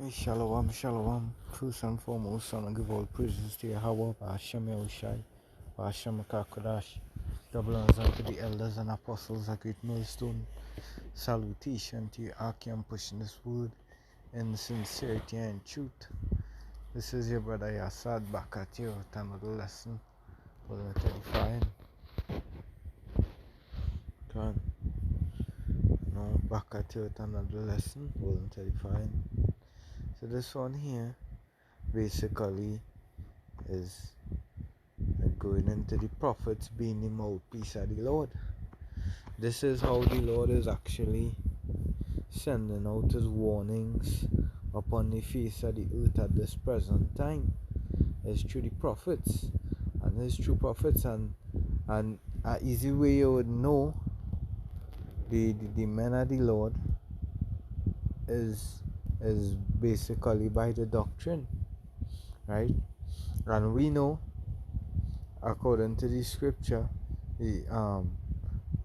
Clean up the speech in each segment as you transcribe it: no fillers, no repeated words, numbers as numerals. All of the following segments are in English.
Hey, Shalom, Shalom. First and foremost, I want to give all praises to Yahweh, Hashem Yahushai, Hashem Kakodash. Double honors unto the elders and apostles, a great millstone. Salutation to you, Aki, I'm pushing this word in sincerity and truth. This is your brother Yassad back at you with another lesson. Volume 35. Come no, back at you with another lesson. Volume 35. So this one here basically is going into the prophets being the mouthpiece of the Lord. This is how the Lord is actually sending out his warnings upon the face of the earth at this present time. It's through the prophets, and it's through prophets, and an easy way you would know the men of the Lord is basically by the doctrine, right? And we know, according to the scripture, the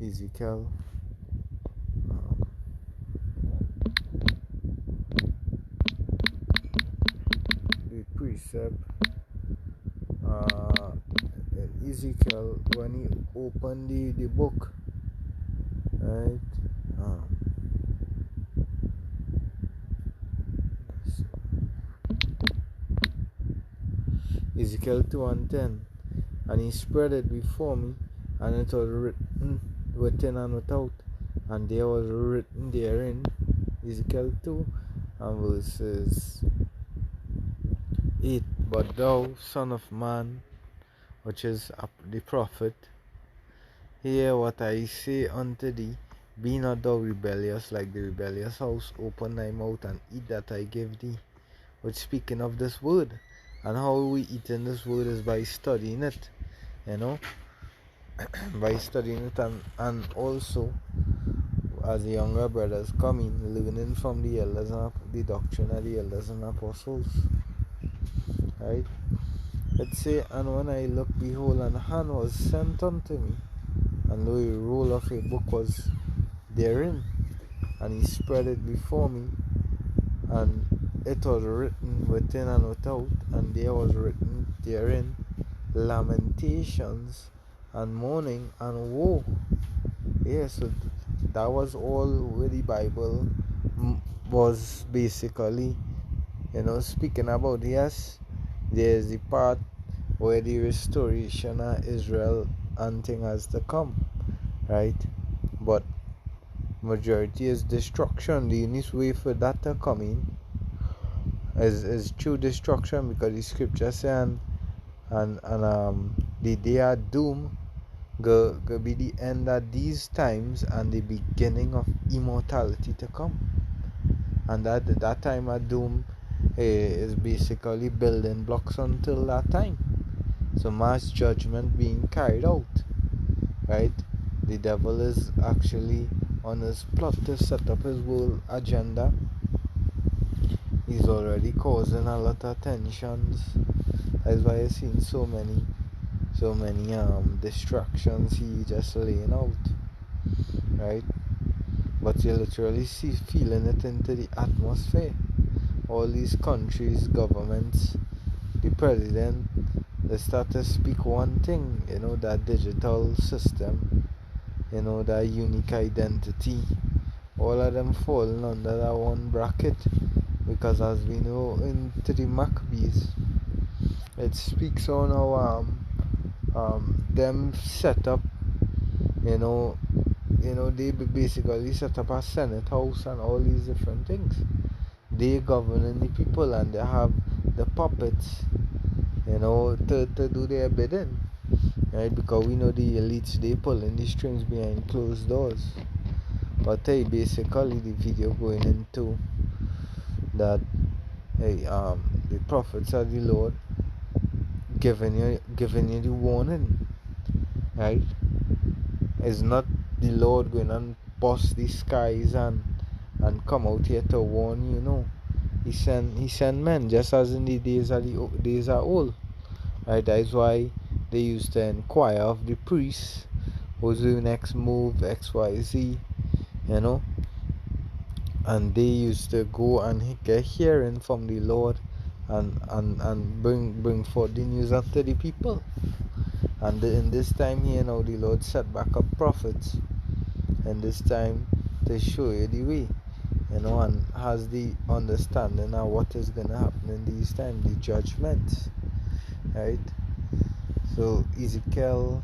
Ezekiel the precept Ezekiel, when he opened the book, right? Ezekiel 2 and 10, and he spread it before me, and it was written within and without, and there was written therein, Ezekiel 2 and verses 8, but thou, son of man, which is the prophet, hear what I say unto thee. Be not thou rebellious like the rebellious house. Open thy mouth and eat that I give thee. Which, speaking of this word, and how we eat in this word is by studying it, by studying it, and also as the younger brothers coming, learning from the elders and the doctrine of the elders and apostles, right? It say, and when I looked, behold, an hand was sent unto me, and lo, a roll of a book was therein, and he spread it before me, and it was written within and without, and there was written therein lamentations and mourning and woe. So that was all where the Bible was basically, speaking about. Yes, there's the part where the restoration of Israel and thing has to come, right? But majority is destruction. The only way for that to come in is true destruction, because the scripture say and the day of doom go be the end of these times and the beginning of immortality to come. And that time of doom is basically building blocks until that time. So mass judgment being carried out, right? The devil is actually on his plot to set up his world agenda. He's already causing a lot of tensions. That's why I've seen so many distractions he just laying out, right? But you literally feeling it into the atmosphere. All these countries, governments, the president, they start to speak one thing, that digital system, that unique identity, all of them falling under that one bracket, because as we know into the Maccabees, it speaks on how them set up, they basically set up a Senate house and all these different things. They governing the people, and they have the puppets, to do their bidding, right? Because we know the elites, they pulling the strings behind closed doors. But hey, basically the video going into that, the prophets of the Lord giving you the warning, right? It's not the Lord going and bust the skies and come out here to warn you. No, he sent men, just as in the days of old, right? That's why they used to inquire of the priests who's the next move, XYZ, and they used to go and get hearing from the Lord, and bring forth the news unto the people. And in this time here now, the Lord set back up prophets, and this time to show you the way, and has the understanding of what is gonna happen in these times, the judgments, right? So Ezekiel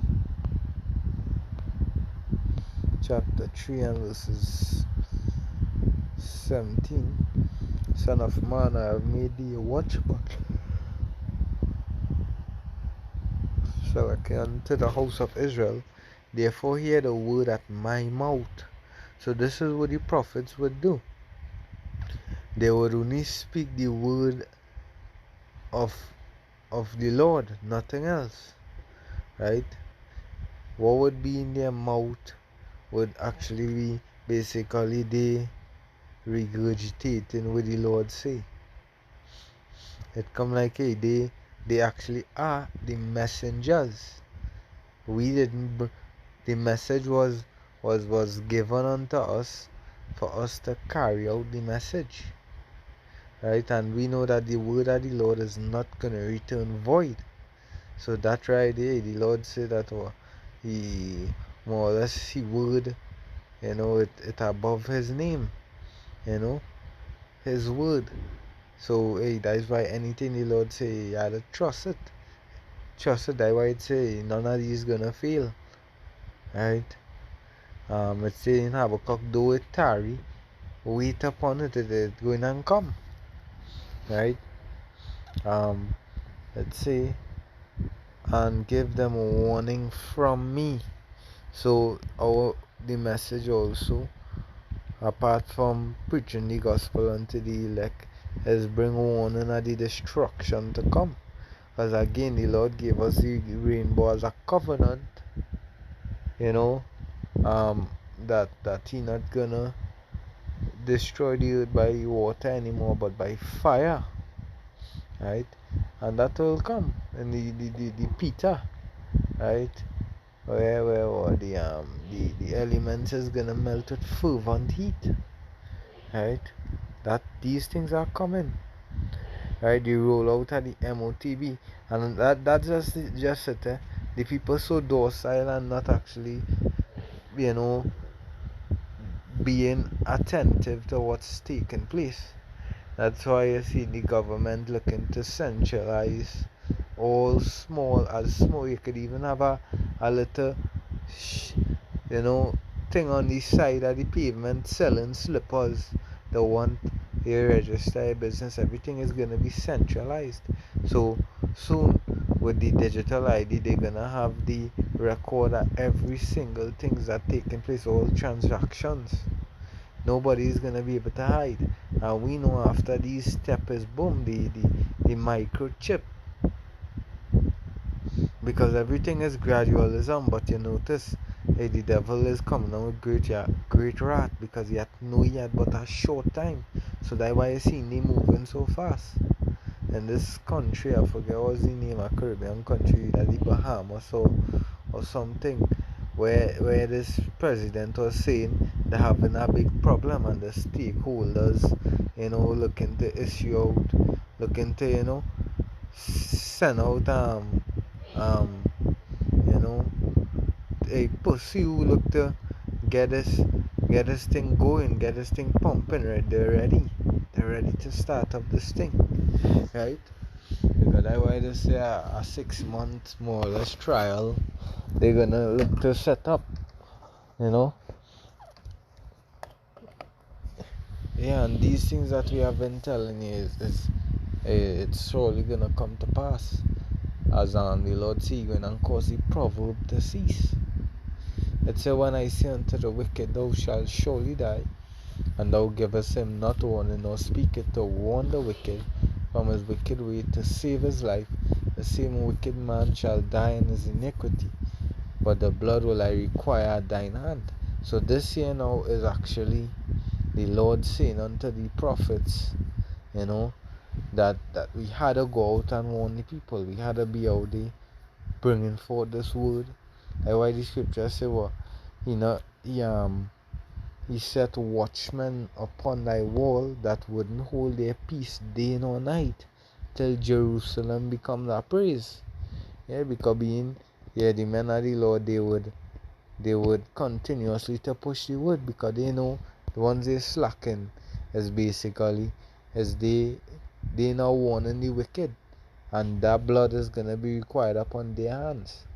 chapter 3 and verses 17. Son of man, I have made thee a watchman, unto the house of Israel. Therefore hear the word at my mouth. So this is what the prophets would do. They would only speak the word of the Lord, nothing else. Right? What would be in their mouth would actually be basically they regurgitating what the Lord say. It come like, hey, they actually are the messengers. We didn't. The message was given unto us for us to carry out the message, right? And we know that the word of the Lord is not gonna return void. So that right there, the Lord said that he more or less he would, it above his name, his word. So hey, that is why anything the Lord say, you gotta trust it. Trust it. That's why it say none of these gonna fail, right? It's saying Habakkuk, though it tarry, wait upon it, it is going and come, right? Um, let's say, and give them a warning from me. So the message also, apart from preaching the gospel unto the elect, is bring warning of the destruction to come. Because again, the Lord gave us the rainbow as a covenant, you know, that He not gonna destroy the earth by water anymore, but by fire, right? And that will come in the Peter, right? Where the elements is gonna melt with fervent heat, right? That these things are coming, right? The rollout of the MOTB, and that's just it. The people so docile and not actually, you know, being attentive to what's taking place. That's why you see the government looking to centralize all small as small. You could even have a little, you know, thing on the side of the pavement selling slippers. The one you register your business, everything is gonna be centralized. So soon with the digital ID, they're gonna have the record of every single things that taking place, all transactions. Nobody is gonna be able to hide. And we know after these step is boom, the microchip, because everything is gradualism. But you notice, hey, the devil is coming out with great wrath, because he had no yet but a short time. So that's why you see him moving so fast. In this country, I forget what's the name of Caribbean country, that the Bahamas or something, where this president was saying they're having a big problem, and the stakeholders, looking to issue out, looking to, send out um you know a pursue, look to get this get this thing going, get this thing pumping, right? They're ready to start up this thing, right? Because I want to say a 6 month more or less trial they're gonna look to set up, you know. Yeah, and these things that we have been telling you is it's surely gonna come to pass, as the Lord see going and cause the proverb to cease. It said, when I say unto the wicked, thou shalt surely die, and thou givest him not warning, nor speak it to warn the wicked from his wicked way, to save his life, the same wicked man shall die in his iniquity, but the blood will I require at thine hand. So this here now is actually the Lord saying unto the prophets, that we had to go out and warn the people. We had to be out there bringing forth this word. That's why the scripture say, well, he He set watchmen upon thy wall that wouldn't hold their peace day nor night till Jerusalem become thy praise. Yeah, because being the men of the Lord, they would continuously to push the word because they know the ones they slacking is basically is they now warning the wicked, and that blood is gonna be required upon their hands.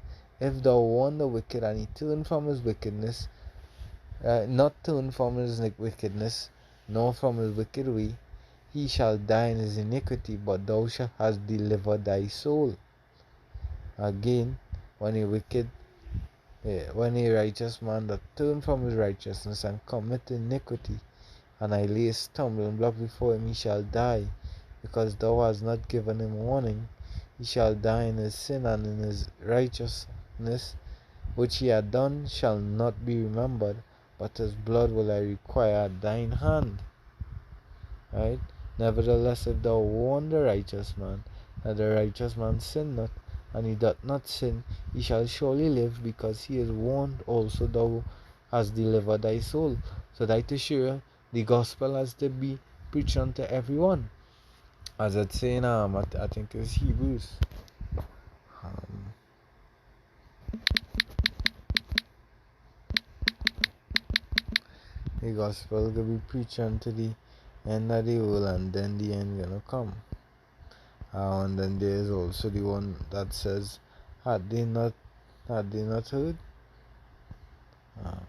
If thou warn the wicked and he turn from his wickedness, not turn from his wickedness, nor from his wicked way, he shall die in his iniquity, but thou shalt hast delivered thy soul. Again, when a wicked, when a righteous man that turn from his righteousness and commit iniquity, and I lay a stumbling block before him, he shall die, because thou hast not given him warning. He shall die in his sin, and in his righteousness which he had done shall not be remembered, but his blood will I require at thine hand. Right? Nevertheless, if thou warn the righteous man, and the righteous man sin not, and he doth not sin, he shall surely live, because he is warned also thou hast delivered thy soul. So that to show the gospel has to be preached unto everyone. As it's saying, I think it's Hebrews. Um, the gospel will be preached unto the end of the world, and then the end gonna come. And then there is also the one that says, had they not heard? Um,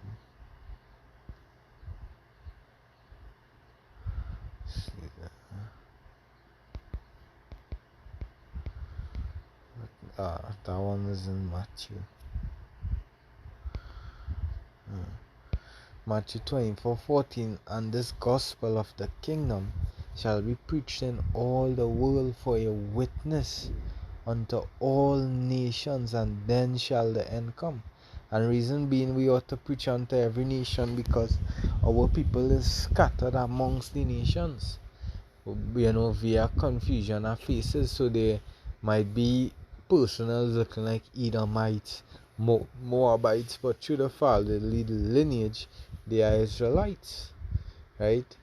see that one is in Matthew. Matthew 24:14, and this gospel of the kingdom shall be preached in all the world for a witness unto all nations, and then shall the end come. And reason being, we ought to preach unto every nation, because our people is scattered amongst the nations, via confusion of faces. So there might be personals looking like Edomites, Moabites, but through the fatherly lineage, they are Israelites, right?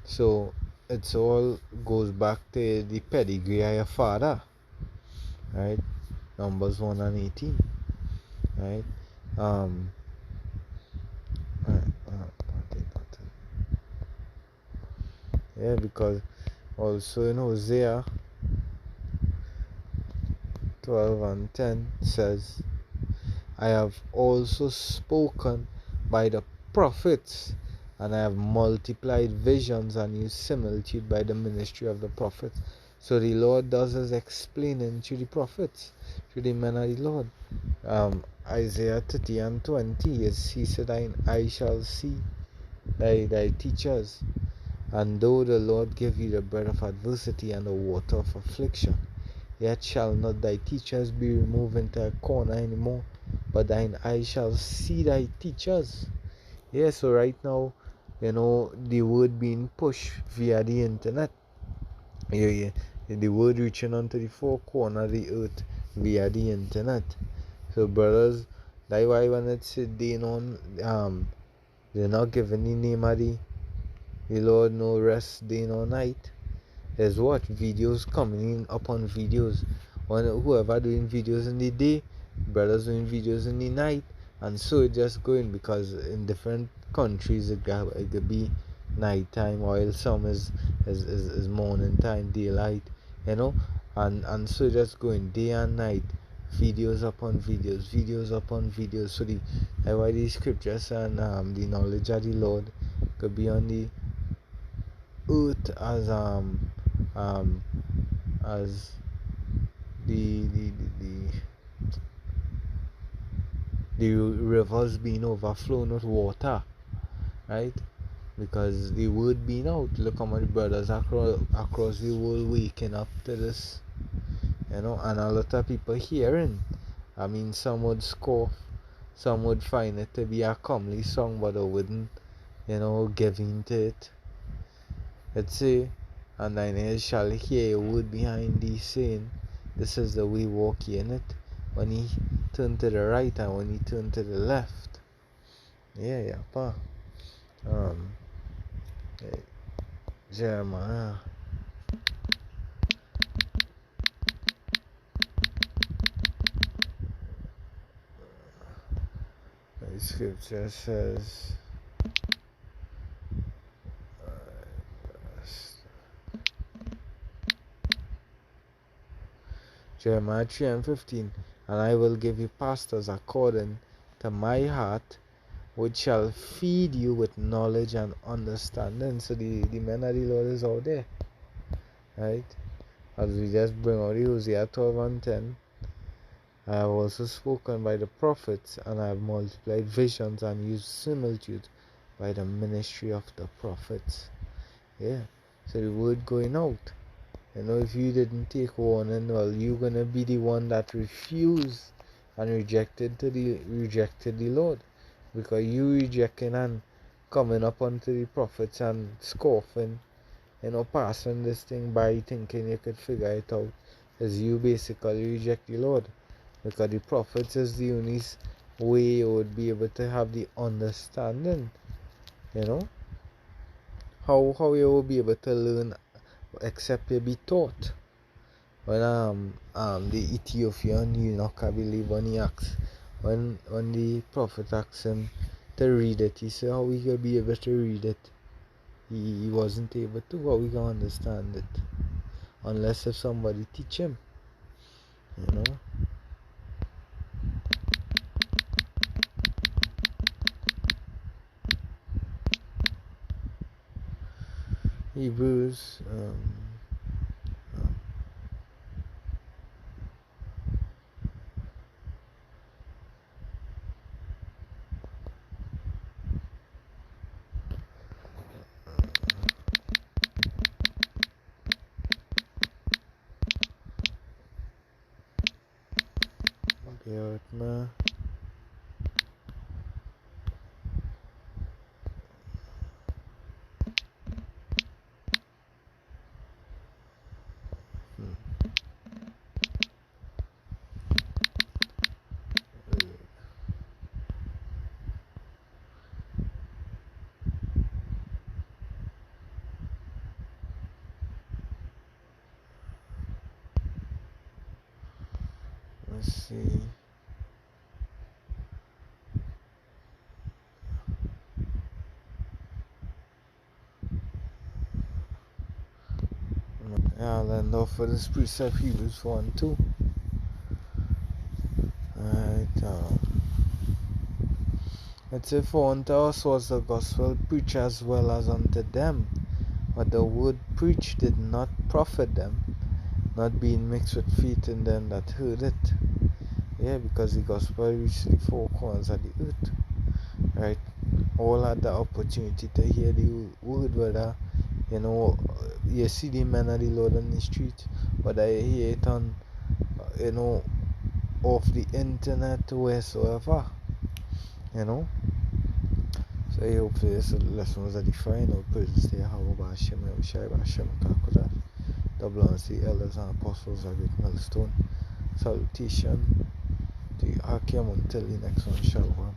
So it's all goes back to the pedigree of your father, right? Numbers 1 and 18, right? Um, yeah, because also in Hosea 12 and 10 says, I have also spoken by the prophets, and I have multiplied visions and used similitude by the ministry of the prophets. So the Lord does his explaining to the prophets, to the men of the Lord. Isaiah 30 and 20 is, he said, I shall see thy teachers, and though the Lord give you the bread of adversity and the water of affliction, yet shall not thy teachers be removed into a corner anymore, but thine eyes shall see thy teachers. Yeah, so right now, the word being pushed via the internet. Yeah. The word reaching onto the four corners of the earth via the internet. So brothers, that's why when it said they're not giving the name of the Lord no rest day nor night. There's what? Videos coming in upon videos. Whoever doing videos in the day, brothers doing videos in the night, and so it just going, because in different countries it could be night time, while some is morning time, daylight, and so just going day and night, videos upon videos, videos upon videos. So that's why the scriptures and the knowledge of the Lord could be on the earth um as the rivers being overflown with water, right? Because the word being out, look how many brothers across the world waking up to this, and a lot of people hearing. I mean, some would scoff, some would find it to be a comely song, but they wouldn't, give in to it. Let's say, and thine ears shall hear a word behind thee saying, this is the way, walk ye in it. When he turned to the right and when he turned to the left. Yeah, pa. Um, eh, Jeremiah. The scripture says, Jeremiah 3 and 15, and I will give you pastors according to my heart, which shall feed you with knowledge and understanding. So the men of the Lord is out there, right? As we just bring out Hosea 12 and 10, I have also spoken by the prophets, and I have multiplied visions and used similitudes by the ministry of the prophets. Yeah, so the word going out. If you didn't take warning, well, you're gonna be the one that refused and rejected the Lord, because you rejecting and coming up unto the prophets and scoffing, passing this thing by thinking you could figure it out, is you basically reject the Lord, because the prophets is the only way you would be able to have the understanding. You know how you will be able to learn except you be taught. When the Ethiopian eunuch, I believe, when the prophet asked him to read it, he said how he could be able to read it. He wasn't able to. How we can understand it unless if somebody teach him, you know. Hebrews bear with me. Let's see. Yeah, I'll end off with this precept, Hebrews 1 2. Alright, it says, for unto us was the gospel preached as well as unto them, but the word preached did not profit them, not being mixed with faith in them that heard it. Yeah, because the gospel reached the four corners of the earth, right? All had the opportunity to hear the word, whether you see the men of the Lord on the street, whether you hear it on off the internet, wheresoever, you know. So I hope this lesson was edifying. I'll praise the Yahweh Hashem, Yahushai Hashem, Kakodah. Double honors the elders and apostles of Great Millstone. Salutation to Hakim until the next one. Shalom.